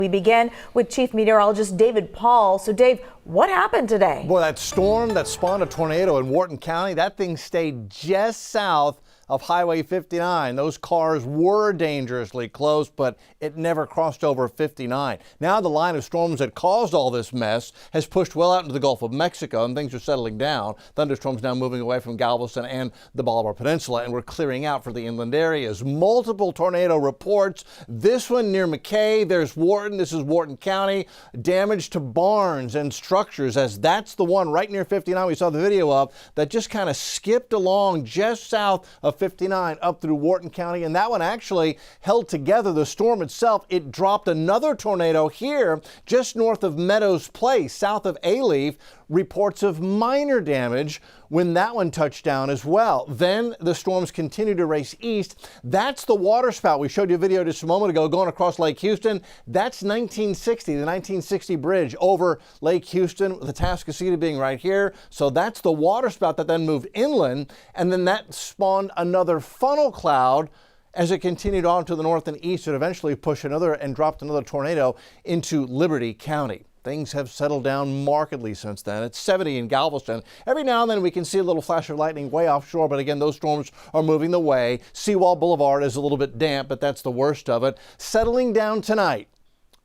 We begin with Chief Meteorologist David Paul. So Dave, what happened today? Boy, that storm that spawned a tornado in Wharton County, that thing stayed just south of Highway 59. Those cars were dangerously close, but it never crossed over 59. Now the line of storms that caused all this mess has pushed well out into the Gulf of Mexico, and things are settling down. Thunderstorms now moving away from Galveston and the Bolivar Peninsula, and we're clearing out for the inland areas. Multiple tornado reports. This one near McKay. There's Wharton. This is Wharton County. Damage to barns and structures, as that's the one right near 59 we saw the video of that just kind of skipped along just south of 59 up through Wharton County, and that one actually held together the storm itself. It dropped another tornado here just north of Meadows Place, south of Alief. Reports of minor damage when that one touched down as well. Then the storms continue to race east. That's the water spout. We showed you a video just a moment ago going across Lake Houston. That's 1960, the 1960 bridge over Lake Houston, the Atascocita being right here. So that's the water spout that then moved inland, and then that spawned another funnel cloud as it continued on to the north and east. It eventually pushed another and dropped another tornado into Liberty County. Things have settled down markedly since then. It's 70 in Galveston. Every now and then we can see a little flash of lightning way offshore, but again, those storms are moving the way. Seawall Boulevard is a little bit damp, but that's the worst of it. Settling down tonight.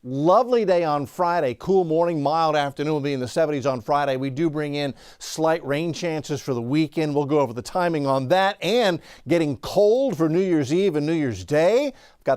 Lovely day on Friday. Cool morning, mild afternoon. Will be in the 70s on Friday. We do bring in slight rain chances for the weekend. We'll go over the timing on that, and getting cold for New Year's Eve and New Year's Day. Got